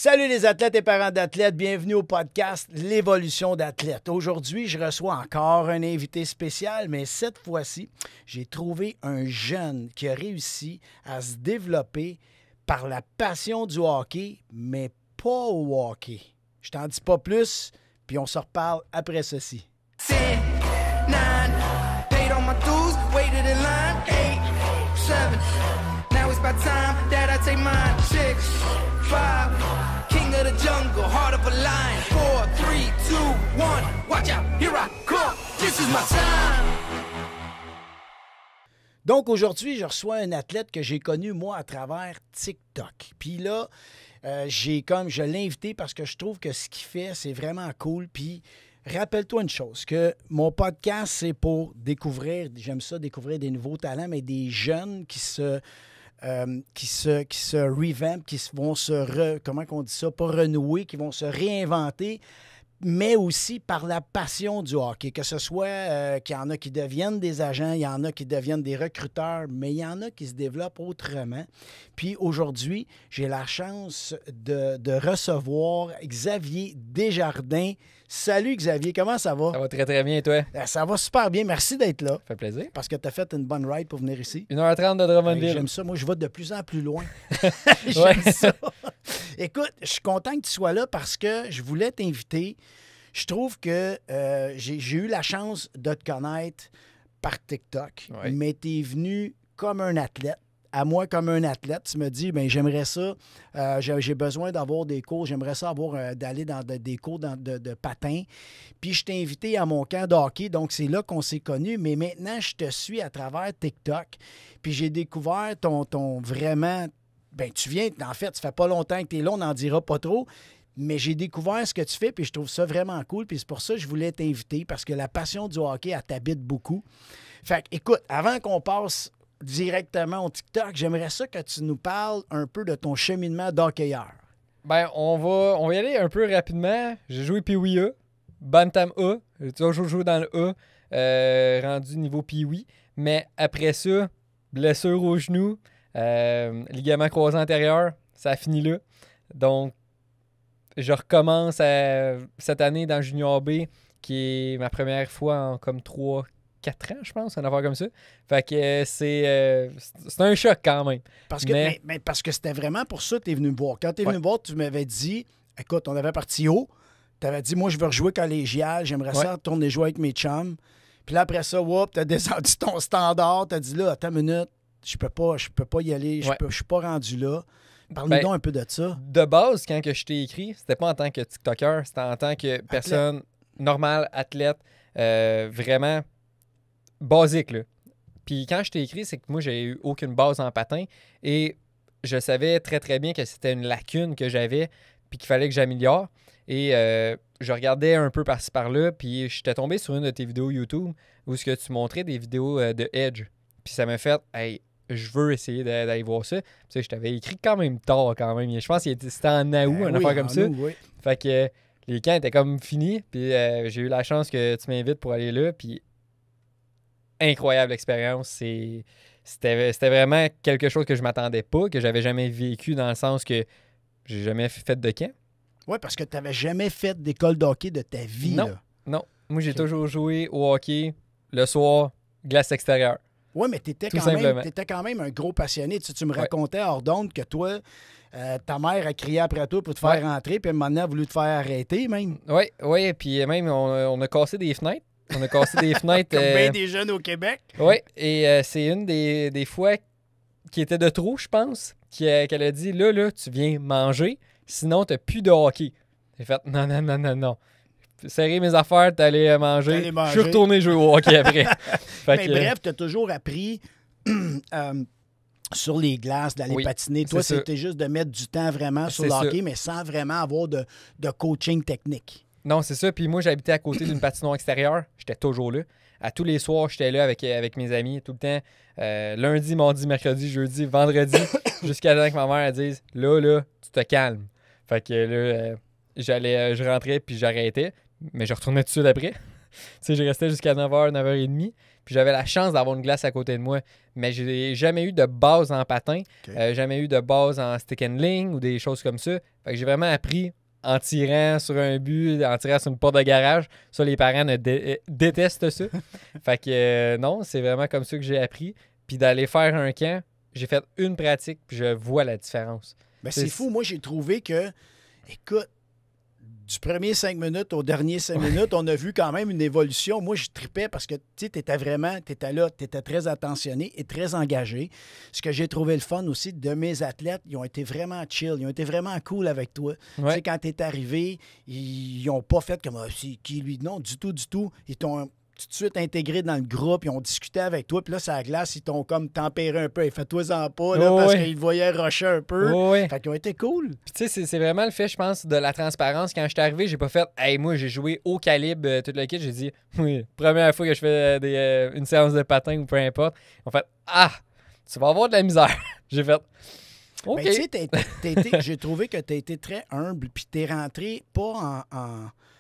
Salut les athlètes et parents d'athlètes, bienvenue au podcast L'évolution d'athlète. Aujourd'hui, je reçois encore un invité spécial, mais cette fois-ci, j'ai trouvé un jeune qui a réussi à se développer par la passion du hockey, mais pas au hockey. Je t'en dis pas plus, puis on se reparle après ceci. 10, 9, paid on my dues, waited in line, 8, 7. Now it's about time that I take mine. 6, 5, king of the jungle, heart of a lion. 4, 3, 2, 1, watch out, here I come, this is my time. Donc aujourd'hui, je reçois un athlète que j'ai connu moi à travers TikTok. Puis là, je l'ai invité parce que je trouve que ce qu'il fait, c'est vraiment cool. Puis rappelle-toi une chose, que mon podcast, c'est pour découvrir, j'aime ça, découvrir des nouveaux talents, mais des jeunes qui se revamp, vont comment on dit ça, pas renouer, qui vont se réinventer, mais aussi par la passion du hockey, que ce soit qu'il y en a qui deviennent des agents, il y en a qui deviennent des recruteurs, mais il y en a qui se développent autrement. Puis aujourd'hui, j'ai la chance de recevoir Xavier Desjardins. Salut Xavier, comment ça va? Ça va très très bien et toi? Ça va super bien, merci d'être là. Ça fait plaisir. Parce que tu as fait une bonne ride pour venir ici. 1h30 de Drummondville. J'aime ça, moi je vais de plus en plus loin. Ouais. J'aime ça. Écoute, je suis content que tu sois là parce que je voulais t'inviter. Je trouve que j'ai eu la chance de te connaître par TikTok, Oui. mais tu es venu comme un athlète. À moi, comme un athlète, tu me dis, bien, j'aimerais ça, j'ai besoin d'avoir des cours, j'aimerais ça d'aller dans des cours de patin. Puis je t'ai invité à mon camp de hockey, donc c'est là qu'on s'est connus. Mais maintenant, je te suis à travers TikTok. Puis j'ai découvert ton vraiment... Bien, tu viens, en fait, ça fait pas longtemps que tu es là, on n'en dira pas trop. Mais j'ai découvert ce que tu fais, puis je trouve ça vraiment cool. Puis c'est pour ça que je voulais t'inviter, parce que la passion du hockey, elle t'habite beaucoup. Fait que, écoute, avant qu'on passe directement au TikTok, j'aimerais ça que tu nous parles un peu de ton cheminement d'hockeyeur. Ben, on va y aller un peu rapidement. J'ai joué Pee-Wee A, Bantam A. J'ai toujours joué dans le A, rendu niveau Pee-Wee. Mais après ça, blessure au genou, ligament croisé antérieur, ça a fini là. Donc, je recommence cette année dans Junior B, qui est ma première fois en comme 3-4 ans, je pense, une affaire comme ça. Fait que c'est un choc quand même. Parce que c'était vraiment pour ça que tu es venu me voir. Quand tu es venu me voir, tu m'avais dit, écoute, on avait parti haut. Tu avais dit, moi, je veux rejouer collégial. J'aimerais ça retourner jouer avec mes chums. Puis là, après ça, tu as descendu ton standard. Tu as dit, là, attends une minute, je peux pas y aller. Je suis pas rendu là. Parle-nous donc un peu de ça. De base, quand que je t'ai écrit, c'était pas en tant que TikToker, c'était en tant que personne normale, athlète, vraiment basique, là. Puis quand je t'ai écrit, c'est que moi, j'ai eu aucune base en patin et je savais très, très bien que c'était une lacune que j'avais puis qu'il fallait que j'améliore. Et je regardais un peu par-ci, par-là, puis j'étais tombé sur une de tes vidéos YouTube où ce que tu montrais des vidéos de Edge. Puis ça m'a fait, hey, je veux essayer d'aller voir ça. Tu sais, je t'avais écrit quand même tard, quand même. Je pense que c'était en août, une affaire comme ça. Oui. Fait que les camps étaient comme finis. Puis j'ai eu la chance que tu m'invites pour aller là. Puis incroyable expérience. C'était vraiment quelque chose que je m'attendais pas, que j'avais jamais vécu dans le sens que j'ai jamais fait de camp. Oui, parce que tu n'avais jamais fait d'école de hockey de ta vie. Non, là. non. Moi, j'ai toujours joué au hockey le soir, glace extérieure. Oui, mais tu étais quand même un gros passionné. Tu me racontais hors d'onde que toi, ta mère a crié après toi pour te faire rentrer, puis à un moment donné, elle a voulu te faire arrêter même. Oui, puis même, on a cassé des fenêtres. On a cassé des fenêtres. Comme bien des jeunes au Québec. Oui, et c'est une des fois qui était de trop, je pense, qu'elle a dit, là, tu viens manger, sinon tu n'as plus de hockey. J'ai fait, non. Serrer mes affaires, t'allais manger. Je suis retourné jouer au hockey après. Bref, tu as toujours appris sur les glaces, d'aller patiner. Toi, c'était juste de mettre du temps vraiment sur le hockey, mais sans vraiment avoir de coaching technique. Non, c'est ça. Puis moi, j'habitais à côté d'une patinoire extérieure. J'étais toujours là. À tous les soirs, j'étais là avec mes amis tout le temps. Lundi, mardi, mercredi, jeudi, vendredi, jusqu'à temps que ma mère elle dise « Là, tu te calmes. » Fait que là, je rentrais puis j'arrêtais. Mais je retournais tout de suite après. sais, je restais jusqu'à 9h, 9h30. Puis j'avais la chance d'avoir une glace à côté de moi. Mais j'ai jamais eu de base en patin. Jamais eu de base en stick and ling ou des choses comme ça. Fait que j'ai vraiment appris en tirant sur un but, en tirant sur une porte de garage. Ça, les parents détestent ça. Fait que non, c'est vraiment comme ça que j'ai appris. Puis d'aller faire un camp, j'ai fait une pratique, puis je vois la différence. Ben, c'est fou. Moi, j'ai trouvé que, écoute, du premier 5 minutes au dernier 5 minutes, on a vu quand même une évolution. Moi, je tripais parce que tu étais là, tu étais très attentionné et très engagé. Ce que j'ai trouvé le fun aussi de mes athlètes, ils ont été vraiment chill, ils ont été vraiment cool avec toi. Ouais. Tu sais, quand tu es arrivé, ils n'ont pas fait comme c'est qui lui. Non, du tout. Ils t'ont tout de suite intégré dans le groupe, ils ont discuté avec toi, puis là, sur la glace, ils t'ont comme tempéré un peu. Fais-toi-en pas, là, parce qu'ils te voyaient rusher un peu. Fait qu'ils ont été cool. Puis tu sais, c'est vraiment le fait, je pense, de la transparence. Quand je suis arrivé, j'ai pas fait « Hey, moi, j'ai joué au calibre tout le kit. » J'ai dit « Oui, première fois que je fais une séance de patin ou peu importe. » Ils ont fait « Ah, tu vas avoir de la misère. » J'ai fait « OK. » Ben, tu sais, j'ai trouvé que tu as été très humble, puis tu es rentré pas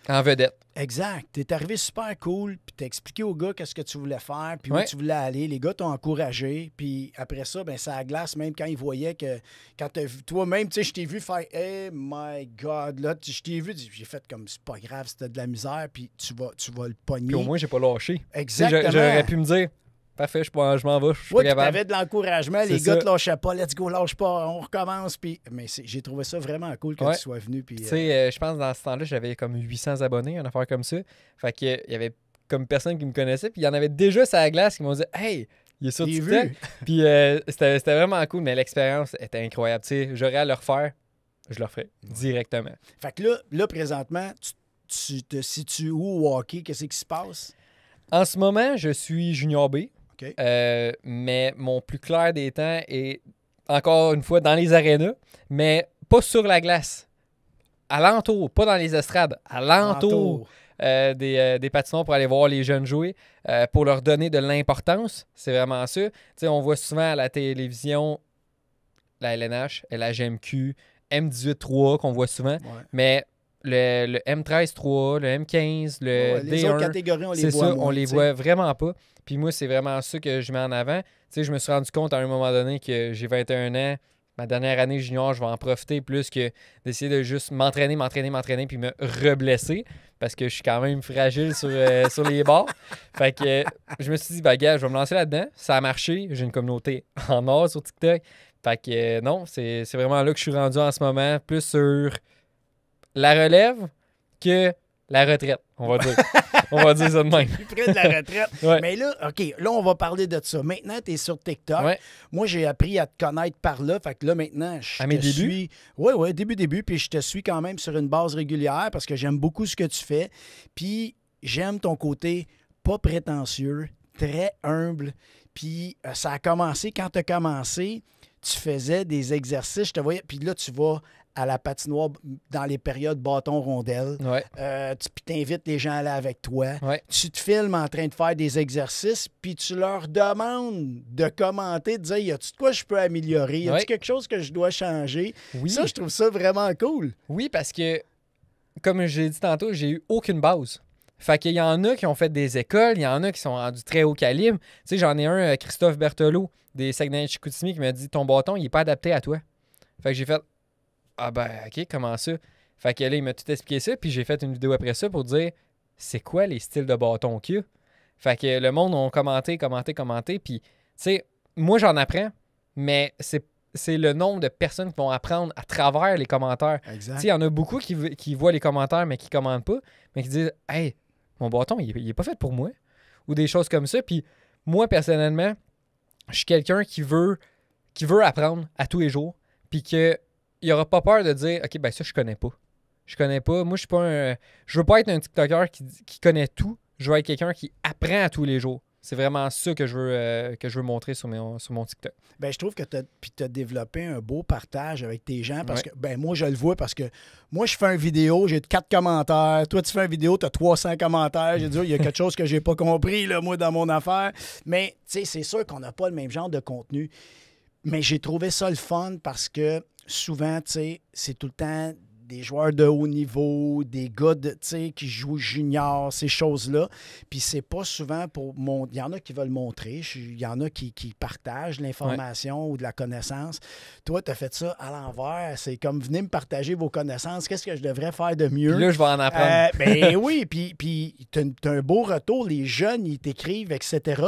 en vedette. Exact. Tu es arrivé super cool, puis tu as expliqué aux gars qu'est-ce que tu voulais faire, puis où tu voulais aller. Les gars t'ont encouragé, puis après ça, ben ça glace, même quand ils voyaient que, quand tu as vu, toi-même, tu sais, je t'ai vu faire « Hey my God », là, je t'ai vu, j'ai fait comme « C'est pas grave, c'était de la misère, puis tu vas le pogner. » Puis au moins, j'ai pas lâché. Exactement. J'aurais pu me dire « Parfait, je m'en vais, je suis pas capable. » Tu avais de l'encouragement, les gars te lâchaient pas, « Let's go, lâche pas, on recommence. » Puis, mais j'ai trouvé ça vraiment cool que tu sois venu. Tu sais, je pense que dans ce temps-là, j'avais comme 800 abonnés, une affaire comme ça. Fait qu'il y avait comme personne qui me connaissait, puis il y en avait déjà sur la glace qui m'ont dit « Hey, il est sur TikTok. » Puis c'était vraiment cool, mais l'expérience était incroyable. Tu sais, j'aurais à le refaire, je le referais directement. Fait que là présentement, tu te situes où au hockey? Qu'est-ce qui se passe? En ce moment, je suis junior B. Okay. Mais mon plus clair des temps est, encore une fois, dans les arénas, mais pas sur la glace. Alentour, pas dans les estrades. Alentour des patinoires pour aller voir les jeunes jouer, pour leur donner de l'importance. C'est vraiment ça. T'sais, on voit souvent à la télévision la LNH, la GMQ, M18-3 qu'on voit souvent, mais le M13-3, le M15, le D1, les autres catégories, on les voit ça, moins, on les voit vraiment pas. Puis moi, c'est vraiment ça que je mets en avant. Tu sais, je me suis rendu compte à un moment donné que j'ai 21 ans, ma dernière année junior, je vais en profiter plus que d'essayer de juste m'entraîner, puis me reblesser, parce que je suis quand même fragile sur les bords. Fait que je me suis dit, gars, je vais me lancer là-dedans. Ça a marché. J'ai une communauté en or sur TikTok. Fait que non, c'est vraiment là que je suis rendu en ce moment, plus sur la relève que la retraite, on va dire. On va dire ça de même. Plus près de la retraite. Mais là, OK, là, on va parler de ça. Maintenant, tu es sur TikTok. Ouais. Moi, j'ai appris à te connaître par là. Fait que là, maintenant, je te suis. Oui, début. Puis je te suis quand même sur une base régulière parce que j'aime beaucoup ce que tu fais. Puis j'aime ton côté pas prétentieux, très humble. Puis ça a commencé, quand tu as commencé, tu faisais des exercices, je te voyais, puis là, tu vas à la patinoire dans les périodes bâton-rondelle. Ouais. Puis t'invites les gens à aller avec toi. Ouais. Tu te filmes en train de faire des exercices, puis tu leur demandes de commenter, de dire, y a-tu de quoi je peux améliorer? Y a-tu quelque chose que je dois changer? Oui. Ça, je trouve ça vraiment cool. Oui, parce que, comme j'ai dit tantôt, j'ai eu aucune base. Fait qu'il y en a qui ont fait des écoles, il y en a qui sont rendus très haut calibre. Tu sais, j'en ai un, Christophe Berthelot, des Saguenay-Chicoutimi, qui m'a dit « Ton bâton, il n'est pas adapté à toi. » Fait que j'ai fait « Ah ben, OK, comment ça? » Fait que là, il m'a tout expliqué ça, puis j'ai fait une vidéo après ça pour dire « C'est quoi les styles de bâton qu'il y a? » Fait que le monde a commenté, puis tu sais, moi, j'en apprends, mais c'est le nombre de personnes qui vont apprendre à travers les commentaires. Exact. Tu sais, il y en a beaucoup qui voient les commentaires, mais qui ne commentent pas, mais qui disent « Hey, mon bâton, il est pas fait pour moi. » Ou des choses comme ça. Puis moi, personnellement, je suis quelqu'un qui veut apprendre à tous les jours, puis qu'il n'aura pas peur de dire « OK, ben ça, je connais pas. Je connais pas. Moi, je veux pas être un TikToker qui connaît tout. Je veux être quelqu'un qui apprend à tous les jours. » C'est vraiment ça que je veux montrer sur mon TikTok. Bien, je trouve que tu as développé un beau partage avec tes gens parce que, ben moi, je le vois parce que moi, je fais une vidéo, j'ai 4 commentaires. Toi, tu fais une vidéo, tu as 300 commentaires. J'ai dit, il y a quelque chose que j'ai pas compris, là, moi, dans mon affaire. Mais, tu sais, c'est sûr qu'on n'a pas le même genre de contenu. Mais j'ai trouvé ça le fun parce que souvent, tu sais, c'est tout le temps des joueurs de haut niveau, des gars qui jouent junior, ces choses-là. Puis c'est pas souvent pour... Il y en a qui veulent montrer, il y en a qui partagent l'information ou de la connaissance. Toi, tu as fait ça à l'envers. C'est comme, venez me partager vos connaissances. Qu'est-ce que je devrais faire de mieux? Puis là, je vais en apprendre. Ben oui, puis tu as un beau retour. Les jeunes, ils t'écrivent, etc.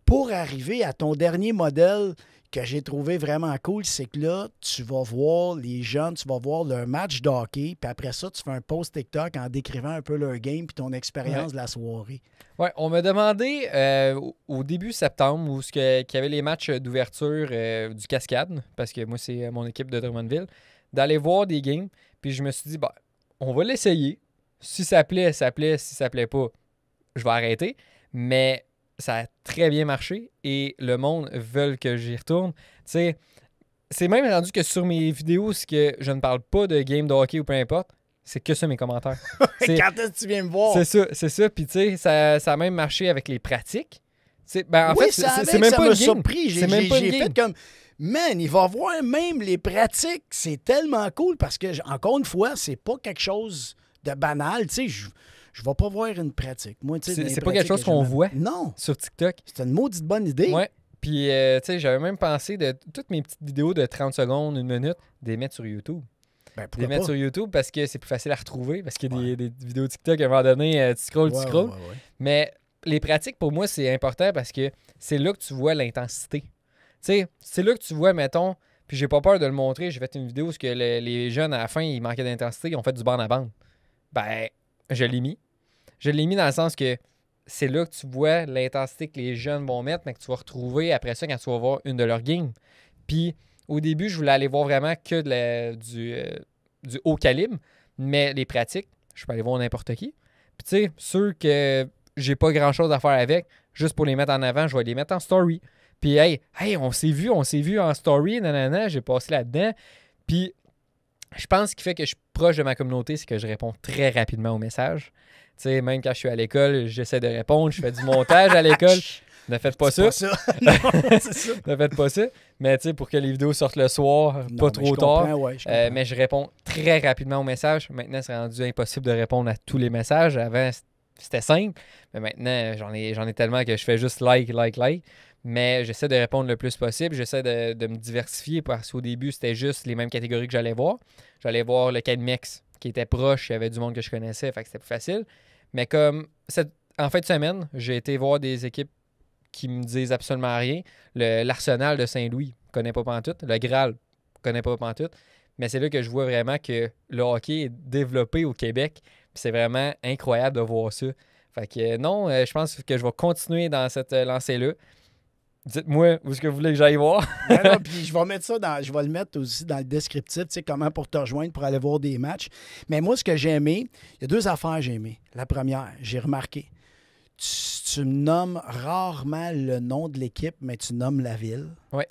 Pour arriver à ton dernier modèle que j'ai trouvé vraiment cool, c'est que là, tu vas voir les jeunes, tu vas voir leur match de hockey, puis après ça, tu fais un post TikTok en décrivant un peu leur game puis ton expérience de la soirée. Ouais, on m'a demandé au début septembre où qu'il y avait les matchs d'ouverture du Cascade, parce que moi, c'est mon équipe de Drummondville, d'aller voir des games. Puis je me suis dit, on va l'essayer. Si ça plaît, ça plaît. Si ça plaît pas, je vais arrêter. Mais ça a très bien marché et le monde veut que j'y retourne. Tu sais, c'est même rendu que sur mes vidéos, c'est que je ne parle pas de game de hockey ou peu importe, c'est que ça mes commentaires. Quand est-ce que tu viens me voir? C'est ça. Puis tu sais, ça a même marché avec les pratiques. En oui, fait, c'est même ça pas m'a une game. surpris. C'est même pas une game. Fait comme, man, il va voir même les pratiques. C'est tellement cool parce que, encore une fois, c'est pas quelque chose de banal. Tu sais, je vais pas voir une pratique. Moi, c'est pas quelque chose qu'on voit sur TikTok. C'est une maudite bonne idée. Ouais. Puis, tu sais, j'avais même pensé de toutes mes petites vidéos de 30 secondes, 1 minute, de les mettre sur YouTube. Ben, les mettre sur YouTube parce que c'est plus facile à retrouver. Parce qu'il y a des vidéos TikTok, à un moment donné, tu scrolles. Ouais. Mais les pratiques, pour moi, c'est important parce que c'est là que tu vois l'intensité. Tu sais, c'est là que tu vois, mettons, puis j'ai pas peur de le montrer. J'ai fait une vidéo où les jeunes, à la fin, ils manquaient d'intensité, ils ont fait du bande à bande. Ben, je l'ai mis. Je l'ai mis dans le sens que c'est là que tu vois l'intensité que les jeunes vont mettre, mais que tu vas retrouver après ça quand tu vas voir une de leurs games. Puis, au début, je voulais aller voir vraiment que du haut calibre, mais les pratiques, je peux aller voir n'importe qui. Puis, tu sais, ceux que j'ai pas grand-chose à faire avec, juste pour les mettre en avant, je vais les mettre en story. Puis, hey, on s'est vu en story, nanana, j'ai passé là-dedans. Puis, je pense ce qui fait que je suis proche de ma communauté, c'est que je réponds très rapidement aux messages. Tu sais, même quand je suis à l'école, j'essaie de répondre, je fais du montage à l'école. Ne faites pas ça. Non, c'est ça. Ne faites pas ça. Mais tu sais, pour que les vidéos sortent le soir, pas trop tard. Mais je réponds très rapidement aux messages. Maintenant, c'est rendu impossible de répondre à tous les messages. Avant, c'était simple. Mais maintenant, j'en ai tellement que je fais juste like. Mais j'essaie de répondre le plus possible. J'essaie de me diversifier parce qu'au début, c'était juste les mêmes catégories que j'allais voir. J'allais voir le Cadmex qui était proche. Il y avait du monde que je connaissais, fait que c'était plus facile. Mais comme en fin de semaine, j'ai été voir des équipes qui me disent absolument rien. L'Arsenal de Saint-Louis, je connais pas pantoute. Le Graal, je connais pas pantoute. Mais c'est là que je vois vraiment que le hockey est développé au Québec. Puis c'est vraiment incroyable de voir ça. Fait que non, je pense que je vais continuer dans cette lancée-là. Dites-moi où est-ce que vous voulez que j'aille voir. Non, puis je vais le mettre aussi dans le descriptif, tu sais, comment pour te rejoindre pour aller voir des matchs. Mais moi, ce que j'ai aimé, il y a 2 affaires que j'ai aimées. La première, j'ai remarqué, tu nommes rarement le nom de l'équipe, mais tu nommes la ville. Oui.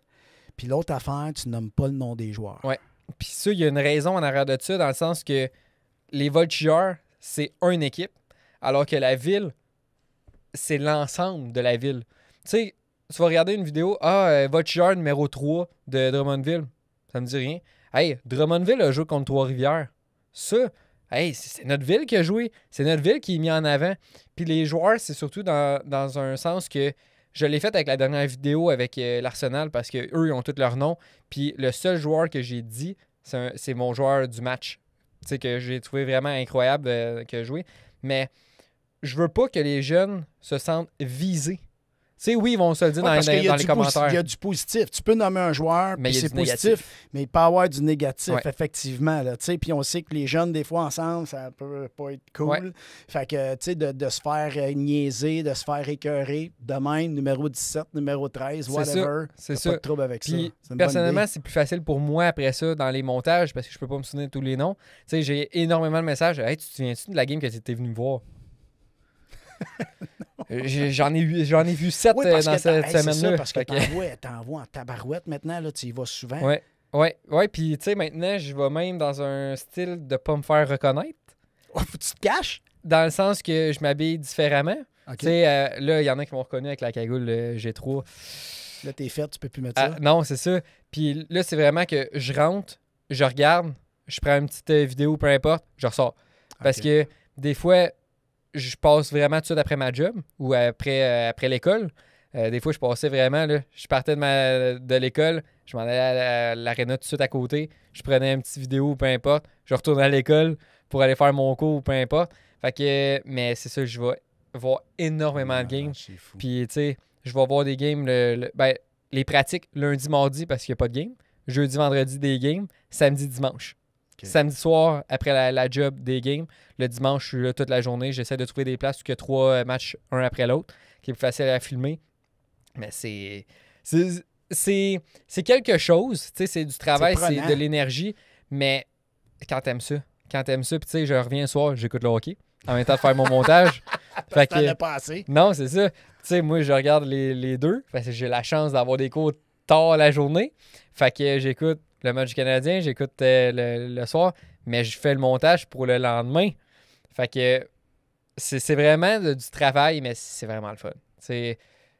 Puis l'autre affaire, tu nommes pas le nom des joueurs. Oui. Puis ça, il y a une raison en arrière de ça, dans le sens que les voltigeurs, c'est une équipe, alors que la ville, c'est l'ensemble de la ville. Tu sais, tu vas regarder une vidéo, voltigeur numéro 3 de Drummondville. Ça me dit rien. Hey, Drummondville a joué contre Trois-Rivières. Ça, hey, c'est notre ville qui a joué. C'est notre ville qui est mis en avant. Puis les joueurs, c'est surtout dans un sens que je l'ai fait avec la dernière vidéo avec l'Arsenal parce qu'eux, ils ont tous leurs noms. Puis le seul joueur que j'ai dit, c'est mon joueur du match. Tu sais, que j'ai trouvé vraiment incroyable qu'il a joué. Mais je veux pas que les jeunes se sentent visés. Tu sais, oui, ils vont se le dire dans les commentaires. Il y a du positif. Tu peux nommer un joueur, puis c'est positif, mais il peut y avoir du négatif, effectivement. Puis on sait que les jeunes, des fois, ensemble, ça peut pas être cool. Ouais. Fait que, tu sais, de se faire niaiser, de se faire écœurer, de même, numéro 17, numéro 13, whatever. C'est ça. Pas de trouble avec puis, ça. Personnellement, c'est plus facile pour moi après ça, dans les montages, parce que je peux pas me souvenir de tous les noms. Tu sais, j'ai énormément de messages. Hey, tu te souviens-tu de la game que tu étais venu me voir? J'en ai vu 7 dans cette semaine-là. Parce que t'envoies en tabarouette maintenant, là, tu y vas souvent. Ouais. Puis, tu sais, maintenant, je vais même dans un style de pas me faire reconnaître. Faut que tu te caches? Dans le sens que je m'habille différemment. Okay. Tu sais, là, il y en a qui m'ont reconnu avec la cagoule G3. Là, t'es fait, tu peux plus mettre ça. Non, c'est ça. Puis là, c'est vraiment que je rentre, je regarde, je prends une petite vidéo, peu importe, je ressors. Parce Ok. que des fois, je passe vraiment tout de suite après ma job ou après l'école. Des fois, je passais vraiment, là, je partais de l'école, je m'en allais à l'aréna tout de suite à côté, je prenais une petite vidéo, peu importe, je retournais à l'école pour aller faire mon cours, peu importe. Fait que, mais c'est ça, je vais voir énormément de games. C'est fou. Puis, tu sais, je vais voir des games, ben, les pratiques lundi, mardi parce qu'il n'y a pas de game. Jeudi, vendredi, des games. Samedi, dimanche. Ok. Samedi soir, après la job, des games. Le dimanche, je suis là toute la journée. J'essaie de trouver des places où il y a 3 matchs, un après l'autre, qui est plus facile à filmer. Mais c'est quelque chose. Tu sais, c'est du travail, c'est prenant. de l'énergie. Mais quand t'aimes ça, puis tu sais, je reviens le soir, j'écoute le hockey en même temps de faire mon montage. Fait T'en que, as pas assez. non, c'est ça. Tu sais, moi, je regarde les deux parce que j'ai la chance d'avoir des cours tard la journée. Fait que j'écoute le match du Canadien, j'écoute le soir, mais je fais le montage pour le lendemain. Fait que c'est vraiment du travail, mais c'est vraiment le fun. C'est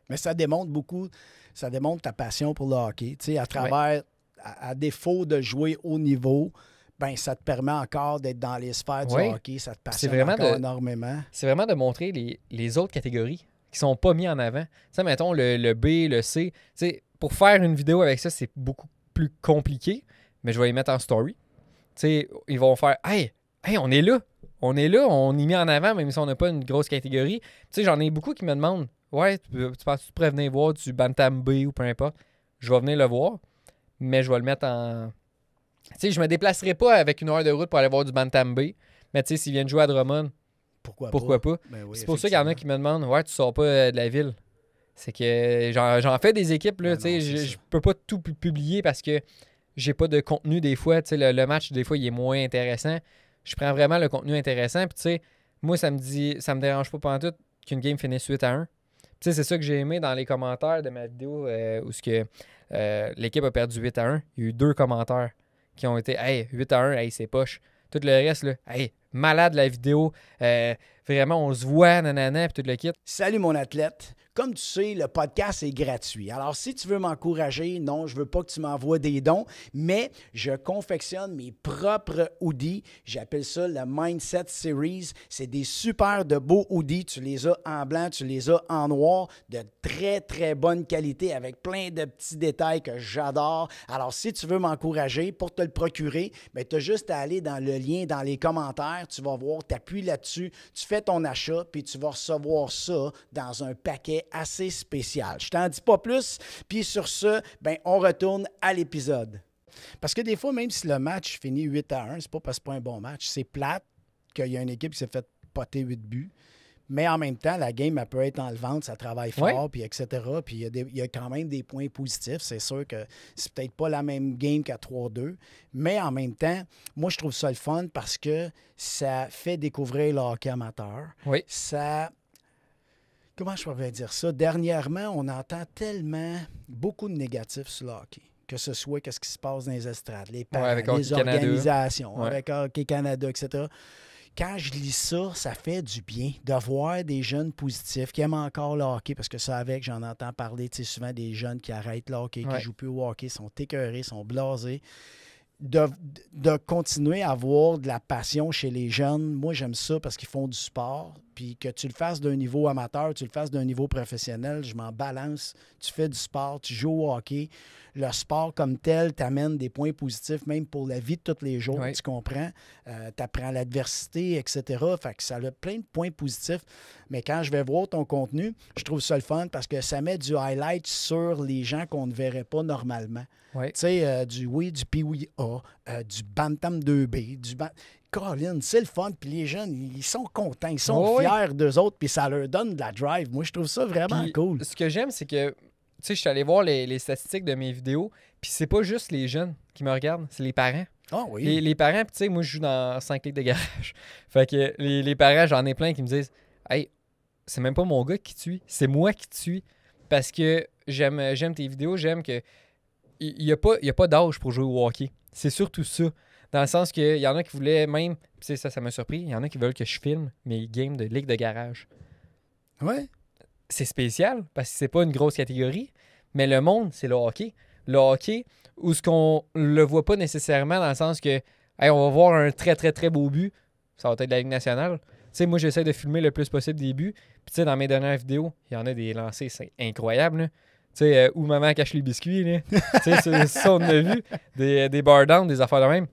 Mais ça démontre beaucoup, ça démontre ta passion pour le hockey. Tu sais, à travers, à défaut de jouer haut niveau, ben ça te permet encore d'être dans les sphères du Ouais. hockey. Ça te passionne vraiment encore énormément. c'est vraiment de montrer les autres catégories qui sont pas mis en avant. Tu sais, mettons le B, le C. Tu sais, pour faire une vidéo avec ça, c'est beaucoup plus compliqué, mais je vais les mettre en story. Tu sais, ils vont faire Hey, on est là. On est là, on y met en avant, même si on n'a pas une grosse catégorie. Tu sais, j'en ai beaucoup qui me demandent Ouais, tu penses que tu pourrais venir voir du Bantam B ou peu importe. Je vais venir le voir, mais je vais le mettre en. Tu sais, je me déplacerai pas avec 1 heure de route pour aller voir du Bantam B, mais tu sais, s'ils viennent jouer à Drummond, pourquoi pas? Ben oui, C'est pour ça qu'il y en a qui me demandent Ouais, tu sors pas de la ville. C'est que j'en fais des équipes, là, Ben tu sais, non, c'est je ça. peux pas tout publier parce que j'ai pas de contenu des fois. Tu sais, le match, des fois, il est moins intéressant. Je prends vraiment le contenu intéressant. Puis, tu sais, moi, ça me dérange pas pantoute qu'une game finisse 8-1. Tu sais, c'est ça que j'ai aimé dans les commentaires de ma vidéo où l'équipe a perdu 8-1. Il y a eu 2 commentaires qui ont été Hey, 8-1, hey, c'est poche. Tout le reste, là, hey, malade la vidéo. Vraiment, on se voit, nanana, puis tout le kit. Salut mon athlète. Comme tu sais, le podcast est gratuit. Alors, si tu veux m'encourager, non, je veux pas que tu m'envoies des dons, mais je confectionne mes propres hoodies. J'appelle ça le Mindset Series. C'est des super de beaux hoodies. Tu les as en blanc, tu les as en noir, de très, très bonne qualité avec plein de petits détails que j'adore. Alors, si tu veux m'encourager pour te le procurer, tu as juste à aller dans le lien dans les commentaires. Tu vas voir, tu appuies là-dessus, tu fais ton achat, puis tu vas recevoir ça dans un paquet assez spécial. Je t'en dis pas plus, puis sur ce, on retourne à l'épisode. Parce que des fois, même si le match finit 8-1, c'est pas parce que c'est pas un bon match, c'est plate qu'il y a une équipe qui s'est fait poter 8 buts. Mais en même temps, la game, elle peut être enlevante, ça travaille fort, puis etc. Puis il y a quand même des points positifs. C'est sûr que c'est peut-être pas la même game qu'à 3-2. Mais en même temps, moi, je trouve ça le fun parce que ça fait découvrir le hockey amateur. Oui. Ça. Comment je pourrais dire ça? Dernièrement, on entend tellement beaucoup de négatifs sur le hockey. Que ce soit qu'est-ce qui se passe dans les estrades, les parents, avec les Hockey Canada. organisations, Ouais. avec Hockey Canada, etc. Quand je lis ça, ça fait du bien de voir des jeunes positifs qui aiment encore le hockey, parce que ça avec, j'en entends parler souvent des jeunes qui arrêtent le hockey, qui Ouais. ne jouent plus au hockey, sont écœurés, sont blasés. De continuer à avoir de la passion chez les jeunes, moi j'aime ça parce qu'ils font du sport, puis que tu le fasses d'un niveau amateur, tu le fasses d'un niveau professionnel, je m'en balance, tu fais du sport, tu joues au hockey, le sport comme tel t'amène des points positifs, même pour la vie de tous les jours, Ouais. tu comprends, tu apprends l'adversité, etc., fait que ça a plein de points positifs, mais quand je vais voir ton contenu, je trouve ça le fun parce que ça met du highlight sur les gens qu'on ne verrait pas normalement. Ouais. Tu sais, du Pee-Wee A, du Bantam 2B, Colin, c'est le fun. Puis les jeunes, ils sont contents, ils sont Oui. fiers d'eux autres, puis ça leur donne de la drive. Moi, je trouve ça vraiment Puis, cool. Ce que j'aime, c'est que, tu sais, je suis allé voir les statistiques de mes vidéos, puis c'est pas juste les jeunes qui me regardent, c'est les parents. Ah oui. Les parents, puis tu sais, moi, je joue dans 5 ligues de garage. Fait que les parents, j'en ai plein qui me disent Hey, c'est même pas mon gars qui te suit, c'est moi qui te suis. Parce que j'aime tes vidéos, j'aime que il n'y a pas d'âge pour jouer au hockey. C'est surtout ça. Dans le sens qu'il y en a qui voulaient même, tu sais, ça m'a surpris, il y en a qui veulent que je filme mes games de ligue de garage. Ouais. C'est spécial parce que c'est pas une grosse catégorie, mais le monde, c'est le hockey. Le hockey, où ce qu'on le voit pas nécessairement dans le sens que hey, on va voir un très, très, très beau but. Ça va être de la Ligue nationale. Tu sais, moi, j'essaie de filmer le plus possible des buts. Puis, tu sais, dans mes dernières vidéos, il y en a des lancers, c'est incroyable, là. Tu sais, où maman cache les biscuits, là. Tu sais, ça, on a vu. Des bar down, des affaires de même.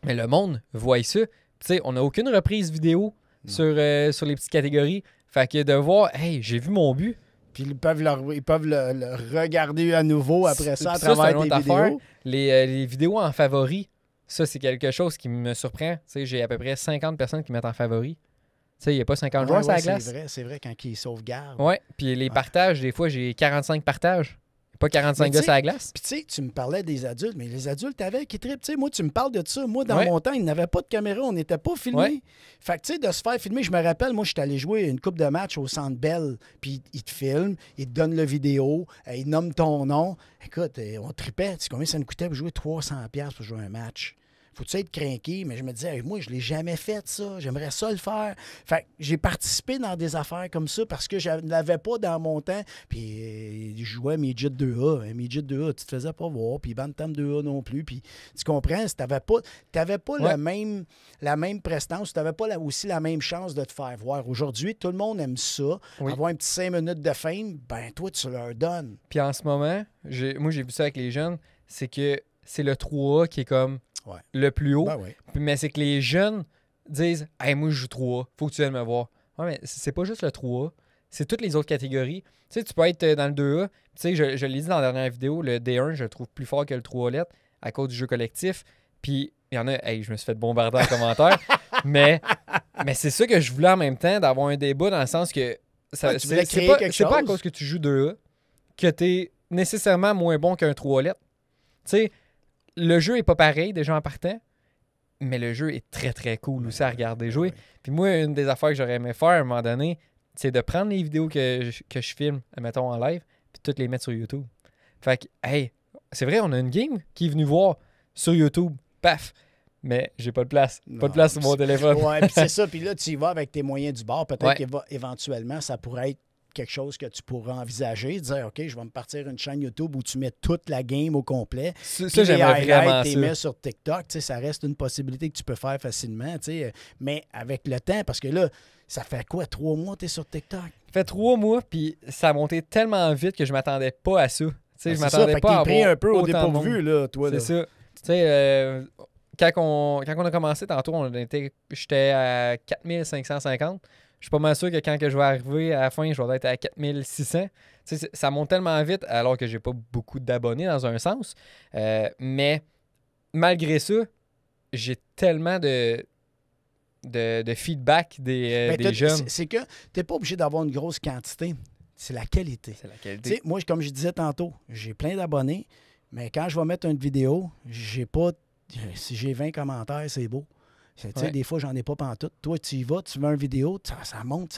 Mais le monde voit ça. Tu sais, on n'a aucune reprise vidéo sur les petites catégories. Fait que de voir, hey, j'ai vu mon but. Puis ils peuvent le regarder à nouveau après ça à Puis ça, travers c'est une tes autre affaire. vidéos. Les vidéos en favori, ça, c'est quelque chose qui me surprend. Tu sais, j'ai à peu près 50 personnes qui mettent en favori. Tu sais, il n'y a pas 50 joueurs sur la glace. C'est vrai, quand ils sauvegardent. Ouais, puis les partages, des fois, j'ai 45 partages. Pas 45 gars sur la glace. Puis tu sais, tu me parlais des adultes, mais les adultes avaient qui trippent. Tu sais, moi, tu me parles de ça. Moi, dans Ouais. mon temps, ils n'avaient pas de caméra, on n'était pas filmés. Ouais. Fait que tu sais, de se faire filmer, je me rappelle, moi, je suis allé jouer une coupe de match au Centre Bell, puis ils te filment, ils te donnent le vidéo, ils nomment ton nom. Écoute, on tripait. Tu sais combien ça nous coûtait pour jouer 300$ pour jouer un match? Faut-tu être craqué? Mais je me disais, hey, moi, je ne l'ai jamais fait, ça. J'aimerais ça le faire. Fait que j'ai participé dans des affaires comme ça parce que je ne l'avais pas dans mon temps. Puis je jouais Midget 2A. Midget 2A, tu te faisais pas voir. Puis Bantam 2A non plus. Puis tu comprends, tu n'avais pas Ouais. la même prestance. Tu n'avais pas aussi la même chance de te faire voir. Aujourd'hui, tout le monde aime ça. Oui. Avoir un petit 5 minutes de fame, ben toi, tu leur donnes. Puis en ce moment, moi, j'ai vu ça avec les jeunes, c'est que c'est le 3A qui est comme Ouais. le plus haut. Ben oui. Mais c'est que les jeunes disent « Hey, moi, je joue 3A. Faut que tu viennes me voir. » Ouais, mais c'est pas juste le 3A. C'est toutes les autres catégories. Tu sais, tu peux être dans le 2A. Tu sais, je l'ai dit dans la dernière vidéo, le D1, je le trouve plus fort que le 3 lettres à cause du jeu collectif. Puis, il y en a... Hey, je me suis fait bombarder en commentaire. mais c'est ça que je voulais en même temps, d'avoir un débat dans le sens que... Ouais, tu voulais créer c'est quelque pas à chose. cause que tu joues 2A que t'es nécessairement moins bon qu'un 3 lettres. Tu sais, le jeu est pas pareil déjà en partant, mais le jeu est très très cool aussi à regarder jouer. Ouais. Puis moi, une des affaires que j'aurais aimé faire à un moment donné, c'est de prendre les vidéos que je filme, mettons en live, puis toutes les mettre sur YouTube. Fait que, hey, c'est vrai, on a une game qui est venue voir sur YouTube, paf, mais j'ai pas de place. Pas de place sur mon téléphone. Ouais, puis c'est ça. Puis là, tu y vas avec tes moyens du bord. Peut-être Ouais. qu'éventuellement, ça pourrait être quelque chose que tu pourrais envisager. Dire, OK, je vais me partir une chaîne YouTube où tu mets toute la game au complet. Ça, Puis les j'aimerais vraiment highlights, tu les ça. mets sur TikTok. Tu sais, ça reste une possibilité que tu peux faire facilement. Tu sais. Mais avec le temps, parce que là, ça fait quoi, 3 mois que tu es sur TikTok? Ça fait 3 mois, puis ça a monté tellement vite que je m'attendais pas à ça. Tu sais, je C'est ça, m'attendais fait que pas à t'es pris avoir un peu au autant de monde. dépourvu, là, toi. C'est Là. ça. Tu sais, quand on a commencé tantôt, j'étais à 4550. Je suis pas mal sûr que quand que je vais arriver à la fin, je vais être à 4600. Tu sais, ça monte tellement vite alors que j'ai pas beaucoup d'abonnés dans un sens. Mais malgré ça, j'ai tellement de feedback Ben, des jeunes. c'est que tu n'es pas obligé d'avoir une grosse quantité. C'est la qualité. C'est la Tu qualité. sais, moi, comme je disais tantôt, j'ai plein d'abonnés, mais quand je vais mettre une vidéo, j'ai pas. Si j'ai 20 commentaires, c'est beau. Tu sais, Ouais. des fois, j'en ai pas pantoute. Toi, tu y vas, tu veux une vidéo, ça monte.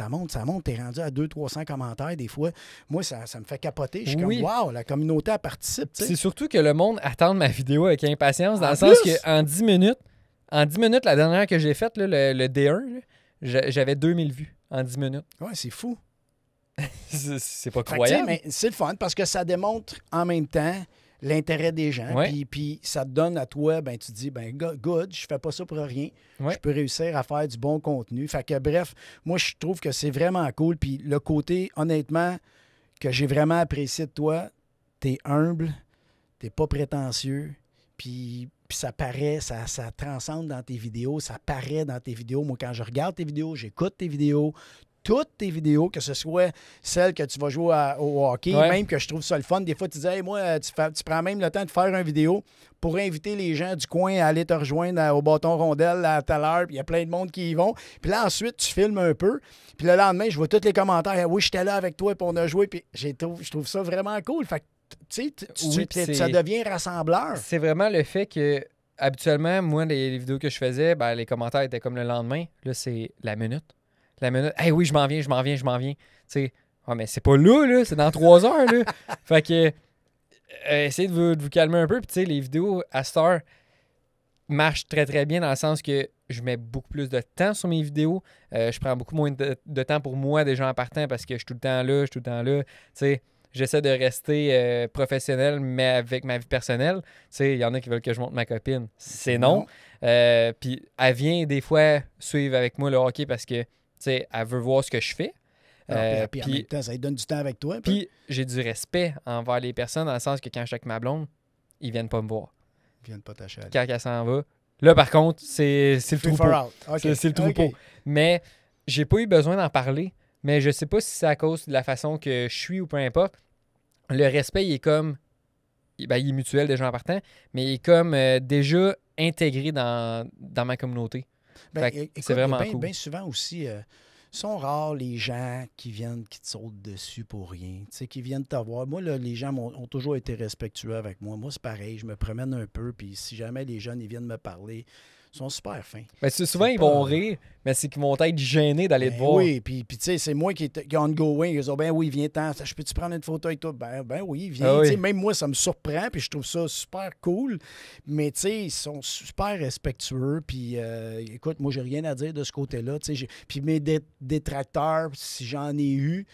T'es rendu à 200-300 commentaires des fois. Moi, ça me fait capoter. Je suis Oui. comme, wow, la communauté, elle participe. tu sais. C'est surtout que le monde attend ma vidéo avec impatience, dans En le sens plus? qu'en 10 minutes, la dernière que j'ai faite, là, le D1, là, j'avais 2000 vues en 10 minutes. Ouais, c'est fou. C'est pas Fait que, tu sais, croyable. mais c'est le fun parce que ça démontre en même temps l'intérêt des gens. Ouais. Puis ça te donne à toi, ben tu te dis, ben good, je fais pas ça pour rien. Ouais. Je peux réussir à faire du bon contenu. Fait que bref, moi je trouve que c'est vraiment cool. Puis le côté, honnêtement, que j'ai vraiment apprécié de toi, t'es humble, t'es pas prétentieux, puis ça paraît, ça transcende dans tes vidéos, ça paraît dans tes vidéos. Moi, quand je regarde tes vidéos, j'écoute tes vidéos, toutes tes vidéos, que ce soit celles que tu vas jouer au hockey, Ouais. même que je trouve ça le fun. Des fois, tu dis, hey, moi, tu prends même le temps de faire une vidéo pour inviter les gens du coin à aller te rejoindre au bâton rondelle à telle heure, puis il y a plein de monde qui y vont. Puis là, ensuite, tu filmes un peu. Puis le lendemain, je vois tous les commentaires. Ah oui, j'étais là avec toi, puis on a joué. Puis je trouve ça vraiment cool. Fait que, tu sais, Oui, puis ça devient rassembleur. C'est vraiment le fait que, habituellement, moi, les vidéos que je faisais, ben, les commentaires étaient comme le lendemain. Là, c'est la minute. La minute. Hey, oui, je m'en viens. Tu sais, ah, mais c'est pas là, c'est dans 3 heures, là. Fait que, essayez de vous calmer un peu. Puis, tu sais, les vidéos à cette heure marchent très, très bien dans le sens que je mets beaucoup plus de temps sur mes vidéos. Je prends beaucoup moins de temps pour moi déjà en partant parce que je suis tout le temps là. Tu sais, j'essaie de rester professionnel, mais avec ma vie personnelle. Tu sais, il y en a qui veulent que je montre ma copine. C'est non. Puis elle vient des fois suivre avec moi le hockey parce que, tu sais, elle veut voir ce que je fais. Puis en même temps, ça lui donne du temps avec toi. Puis j'ai du respect envers les personnes dans le sens que quand je suis avec ma blonde, ils viennent pas me voir. Ils viennent pas t'achaler. Quand elle s'en va. Là, par contre, c'est le Free troupeau. for all. OK. C'est le troupeau. OK. Mais j'ai pas eu besoin d'en parler. Mais je sais pas si c'est à cause de la façon que je suis ou peu importe. Le respect, il est comme... Ben, il est mutuel déjà en partant, mais il est comme déjà intégré dans ma communauté. Ben, Fait que écoute, c'est vraiment bien, cool. bien souvent aussi, sont rares les gens qui te sautent dessus pour rien, tu sais, qui viennent te voir. Moi, là, les gens ont toujours été respectueux avec moi. Moi, c'est pareil, je me promène un peu, puis si jamais les jeunes ils viennent me parler, ils sont super fins. Ben, souvent, C'est ils pas- vont rire, mais c'est qu'ils vont être gênés d'aller te Ben voir. oui, puis tu sais, c'est moi qui est ongoing. Ils disent, ben oui, viens-t'en, je peux-tu prendre une photo avec toi? Ben oui, viens. Ah oui. Tu sais, même moi, ça me surprend, puis je trouve ça super cool. Mais tu sais, ils sont super respectueux, puis écoute, moi, j'ai rien à dire de ce côté-là. Tu sais, puis mes détracteurs, si j'en ai eu,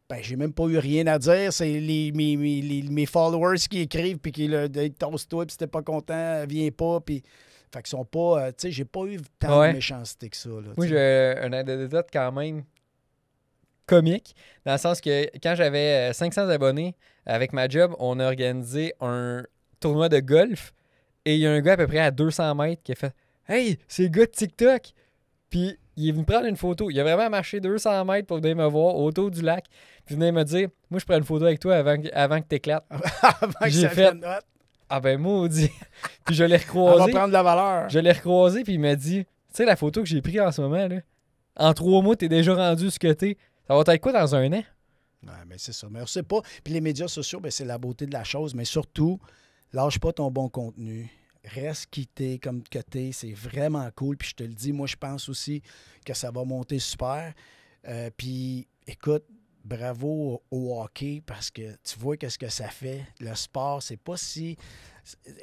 ben, j'ai même pas eu rien à dire. C'est mes followers qui écrivent, puis qui le tosse-toi, puis si t'es pas content, viens pas, puis... Fait qu'ils sont pas... tu sais, j'ai pas eu tant Ouais. de méchanceté que ça. Là, Moi, tu sais. j'ai un anecdote quand même comique, dans le sens que quand j'avais 500 abonnés avec ma job, on a organisé un tournoi de golf et il y a un gars à peu près à 200 mètres qui a fait « Hey, c'est le gars de TikTok! » Puis il est venu prendre une photo. Il a vraiment marché 200 mètres pour venir me voir autour du lac. Puis venir me dire « Moi, je prends une photo avec toi avant que t'éclates. Avant que J'ai ça fait- vienne hot. » Ah ben maudit! Puis je l'ai Elle va recroisé. prendre de la valeur. Je l'ai recroisé, puis il m'a dit, tu sais, la photo que j'ai prise en ce moment, là, en 3 mois, t'es déjà rendu ce que t'es. Ça va être quoi dans un an? Ouais, mais c'est ça. Mais on sait pas. Puis les médias sociaux, ben, c'est la beauté de la chose. Mais surtout, lâche pas ton bon contenu. Reste qui t'es comme que t'es. C'est vraiment cool. Puis je te le dis, moi, je pense aussi que ça va monter super. Puis, écoute, bravo au hockey parce que tu vois qu'est-ce que ça fait. Le sport, c'est pas si...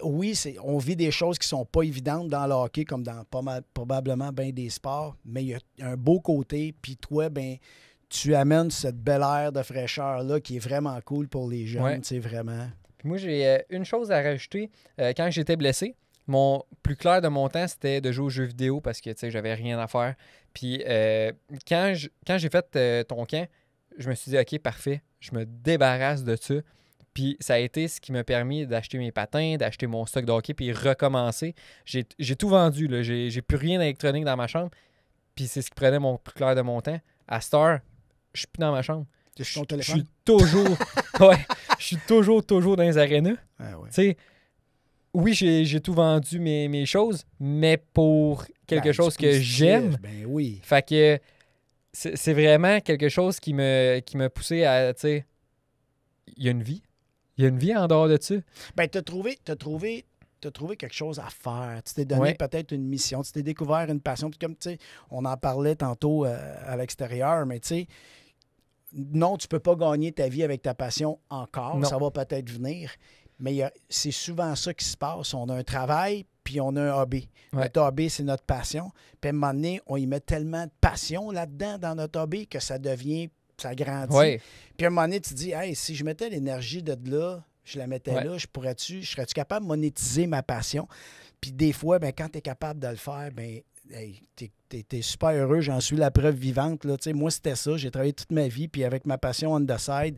Oui, on vit des choses qui sont pas évidentes dans le hockey comme dans probablement bien des sports, mais il y a un beau côté. Puis toi, ben tu amènes cette belle air de fraîcheur-là qui est vraiment cool pour les jeunes, Ouais. tu sais, vraiment. Puis moi, j'ai une chose à rajouter. Quand j'étais blessé, mon plus clair de mon temps, c'était de jouer aux jeux vidéo parce que, tu sais, j'avais rien à faire. Puis quand j'ai fait ton camp, je me suis dit, OK, parfait, je me débarrasse de ça. Puis ça a été ce qui m'a permis d'acheter mes patins, d'acheter mon stock de hockey, puis recommencer. J'ai tout vendu, là. J'ai plus rien d'électronique dans ma chambre. Puis c'est ce qui prenait mon plus clair de mon temps. À cette heure, je suis plus dans ma chambre. Tu Je ton je téléphone? suis toujours... ouais, je suis toujours dans les arénas. Ah ouais. Tu sais, oui, j'ai tout vendu mes choses, mais pour quelque Ben, chose du que positif, j'aime. Ben oui. Fait que c'est vraiment quelque chose qui m'a poussé à, tu sais, il y a une vie. Il y a une vie en dehors de ça. Ben, t'as trouvé quelque chose à faire. Tu t'es donné Ouais. peut-être une mission. Tu t'es découvert une passion. Puis comme, tu sais, on en parlait tantôt à l'extérieur, mais tu sais, non, tu peux pas gagner ta vie avec ta passion encore. Non. Ça va peut-être venir. Mais c'est souvent ça qui se passe. On a un travail, puis on a un hobby. Ouais. Notre hobby, c'est notre passion. Puis à un moment donné, on y met tellement de passion là-dedans, dans notre hobby, que ça devient, ça grandit. Ouais. Puis à un moment donné, tu te dis, hey, si je mettais l'énergie de là, je la mettais Ouais. là, serais-tu capable de monétiser ma passion? Puis des fois, ben, quand tu es capable de le faire, ben, hey, t'es super heureux, j'en suis la preuve vivante. Là. Tu sais, moi, c'était ça. J'ai travaillé toute ma vie, puis avec ma passion on the side.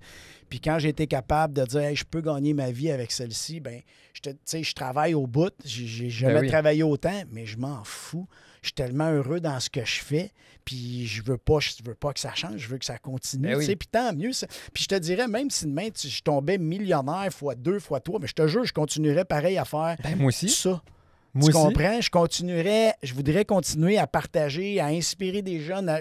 Puis quand j'ai été capable de dire, hey, je peux gagner ma vie avec celle-ci, ben, tu sais, je travaille au bout. J'ai jamais oui. travaillé autant, mais je m'en fous. Je suis tellement heureux dans ce que je fais, puis je veux pas que ça change, je veux que ça continue. Ben oui. Tu sais, puis tant mieux. Puis je te dirais, même si demain je tombais millionnaire fois 2, fois 3, mais je te jure, je continuerais pareil à faire Ben, moi aussi. ça. Moi Tu aussi. comprends? Je voudrais continuer à partager, à inspirer des jeunes.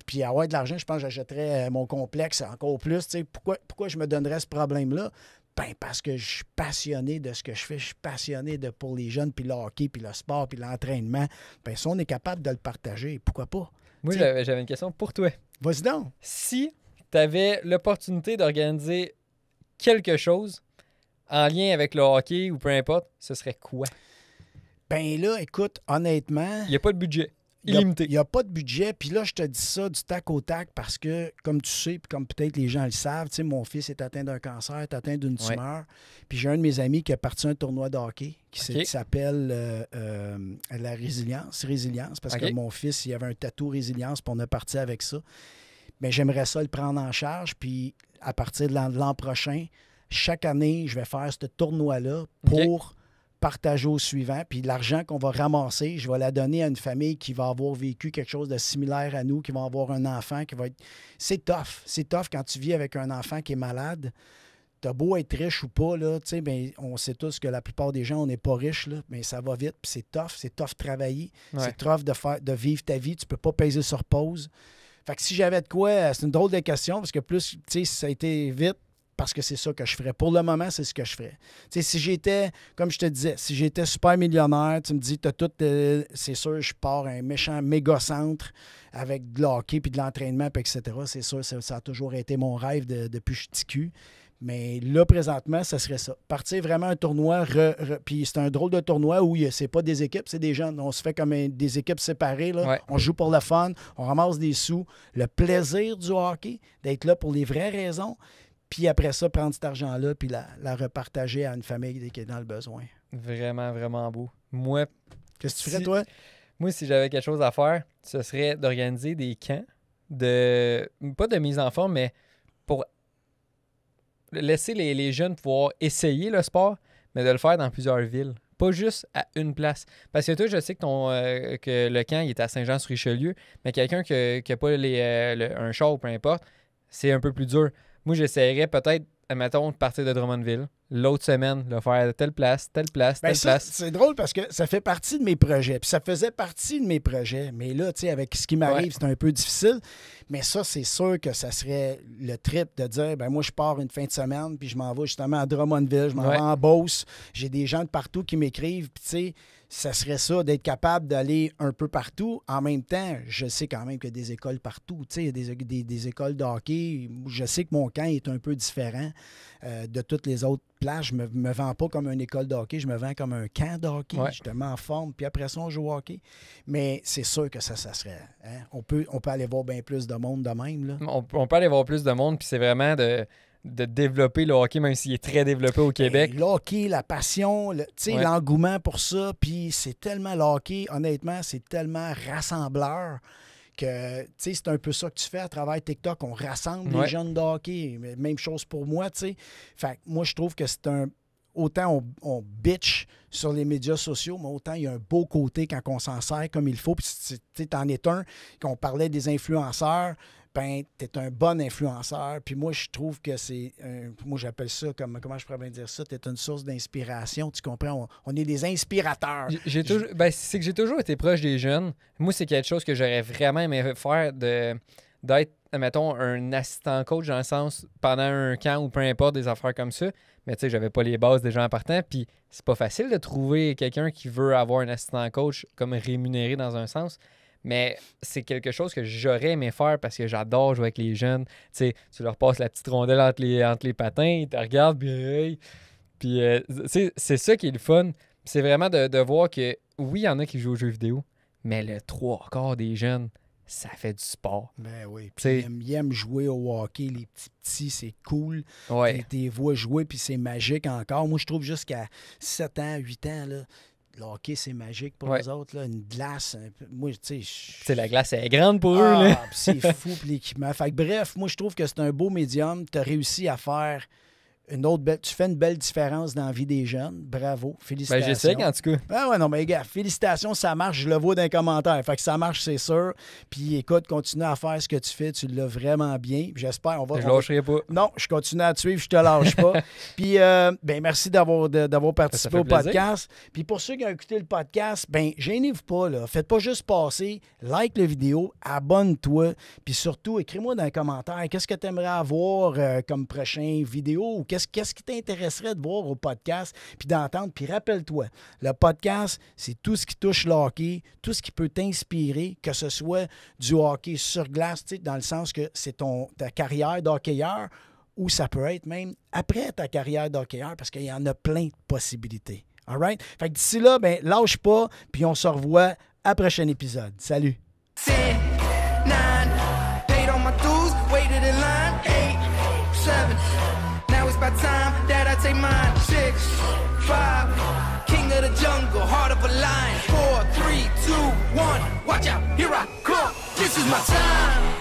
Puis avoir de l'argent, je pense que j'achèterais mon complexe encore plus. Tu sais, pourquoi je me donnerais ce problème-là? Ben, parce que je suis passionné de ce que je fais. Je suis passionné pour les jeunes, puis le hockey, puis le sport, puis l'entraînement. Ben, si on est capable de le partager, pourquoi pas? Moi, T'sais- j'avais une question pour toi. Vas-y donc. Si tu avais l'opportunité d'organiser quelque chose en lien avec le hockey ou peu importe, ce serait quoi? Ben là, écoute, honnêtement, Il n'y a pas de budget. illimité. Il n'y a pas de budget. Puis là, je te dis ça du tac au tac parce que, comme tu sais, puis comme peut-être les gens le savent, tu sais, mon fils est atteint d'un cancer, est atteint d'une tumeur. Puis j'ai un de mes amis qui a parti un tournoi de hockey qui s'appelle la Résilience, parce que mon fils, il avait un tatou Résilience, puis on a parti avec ça. Mais j'aimerais ça le prendre en charge. Puis à partir de l'an prochain, chaque année, je vais faire ce tournoi-là pour partager au suivant. Puis l'argent qu'on va ramasser, je vais la donner à une famille qui va avoir vécu quelque chose de similaire à nous, qui va avoir un enfant qui va être... C'est tough. C'est tough quand tu vis avec un enfant qui est malade. T'as beau être riche ou pas, là, tu sais, ben, on sait tous que la plupart des gens, on n'est pas riches, là, mais ça va vite, puis c'est tough travailler. Ouais. C'est tough de vivre ta vie. Tu peux pas peser sur pause. Fait que si j'avais de quoi, c'est une drôle de question, parce que plus, tu sais, ça a été vite, parce que c'est ça que je ferais. Pour le moment, c'est ce que je ferais. Tu sais, si j'étais, comme je te disais, si j'étais super millionnaire, tu me dis, t'as tout, c'est sûr, je pars un méchant méga centre avec de l'hockey puis de l'entraînement, puis etc. C'est sûr, ça a toujours été mon rêve depuis que je suis petit cul. Mais là, présentement, ça serait ça. Partir vraiment un tournoi, puis c'est un drôle de tournoi où c'est pas des équipes, c'est des jeunes. On se fait comme des équipes séparées. Là. Ouais. On joue pour le fun, on ramasse des sous. Le plaisir du hockey, d'être là pour les vraies raisons. Puis après ça, prendre cet argent-là puis la repartager à une famille qui est dans le besoin. Vraiment, vraiment beau. Moi, qu'est-ce que tu ferais, toi? Moi, si j'avais quelque chose à faire, ce serait d'organiser des camps, pas de mise en forme, mais pour laisser les jeunes pouvoir essayer le sport, mais de le faire dans plusieurs villes. Pas juste à une place. Parce que toi, je sais que le camp il est à Saint-Jean-sur-Richelieu, mais quelqu'un qui n'a pas un char ou peu importe, c'est un peu plus dur. Moi, j'essaierais peut-être, admettons, de partir de Drummondville. L'autre semaine, le faire de telle place. C'est drôle parce que ça fait partie de mes projets. Puis ça faisait partie de mes projets. Mais là, tu sais, avec ce qui m'arrive, c'est un peu difficile. Mais ça, c'est sûr que ça serait le trip de dire, ben moi, je pars une fin de semaine, puis je m'en vais justement à Drummondville, je m'en vais en Beauce. J'ai des gens de partout qui m'écrivent, puis tu sais, ça serait ça, d'être capable d'aller un peu partout. En même temps, je sais quand même qu'il y a des écoles partout. Tu sais, il y a des écoles de hockey. Je sais que mon camp est un peu différent de toutes les autres places. Je ne me vends pas comme une école de hockey, je me vends comme un camp de hockey. Je te mets en forme, puis après ça, on joue au hockey. Mais c'est sûr que ça serait... Hein? On peut aller voir bien plus de monde de même. Là. On peut aller voir plus de monde, puis c'est vraiment de développer le hockey, même s'il est très développé au Québec. Le hockey, la passion, l'engouement pour ça, puis c'est tellement le hockey, honnêtement, c'est tellement rassembleur que, c'est un peu ça que tu fais à travers TikTok. On rassemble les jeunes de hockey. Même chose pour moi, tu sais. Fait que moi, je trouve que c'est un... Autant on bitch sur les médias sociaux, mais autant il y a un beau côté quand on s'en sert comme il faut. Puis, t'en es un, qu'on parlait des influenceurs, ben, t'es un bon influenceur. Puis moi, je trouve que c'est... moi, j'appelle ça, comment je pourrais bien dire ça? T'es une source d'inspiration, tu comprends? On est des inspirateurs. C'est que j'ai toujours été proche des jeunes. Moi, c'est quelque chose que j'aurais vraiment aimé faire d'être, mettons, un assistant coach dans le sens, pendant un camp ou peu importe, des affaires comme ça. Mais tu sais, j'avais pas les bases des gens en partant. Puis c'est pas facile de trouver quelqu'un qui veut avoir un assistant coach comme rémunéré dans un sens. Mais c'est quelque chose que j'aurais aimé faire parce que j'adore jouer avec les jeunes. Tu sais, tu leur passes la petite rondelle entre les patins, ils te regardent, puis c'est ça qui est le fun. C'est vraiment de voir que, oui, il y en a qui jouent aux jeux vidéo, mais le 3/4 des jeunes, ça fait du sport. Ben oui. Puis ils aiment jouer au hockey, les petits, c'est cool. Ouais. T'es vois jouer, puis c'est magique encore. Moi, je trouve jusqu'à 7 ans, 8 ans, là, le hockey, c'est magique pour les autres. Là. Une glace, moi, tu sais... La glace, elle est grande pour eux. Là. C'est fou, puis l'équipement. Fait que, bref, moi, je trouve que c'est un beau médium. Tu as réussi à faire tu fais une belle différence dans la vie des jeunes. Bravo. Félicitations. Ben, j'essaie, en tout cas. Ah ouais, non, mais gars, félicitations, ça marche. Je le vois dans les commentaires. Fait que ça marche, c'est sûr. Puis écoute, continue à faire ce que tu fais. Tu l'as vraiment bien. J'espère. Je lâcherai pas. Non, je continue à te suivre. Je te lâche pas. Puis, merci d'avoir participé au podcast. Puis pour ceux qui ont écouté le podcast, gênez-vous pas, là. Faites pas juste passer. Like la vidéo. Abonne-toi. Puis surtout, écris-moi dans les commentaires qu'est-ce que tu aimerais avoir comme prochaine vidéo ou qu'est-ce qui t'intéresserait de voir au podcast puis d'entendre. Puis rappelle-toi, le podcast, c'est tout ce qui touche le hockey, tout ce qui peut t'inspirer, que ce soit du hockey sur glace, dans le sens que c'est ta carrière d'hockeyeur, ou ça peut être même après ta carrière d'hockeyeur, parce qu'il y en a plein de possibilités. All right? Fait que d'ici là, lâche pas, puis on se revoit À prochain épisode. Salut. 10, 9, paid all my dues, waited in line. 8, 7, now it's about time that I take mine. 6, 5, king of the jungle, heart of a lion. 4, 3, 2, 1, watch out, here I come. This is my time.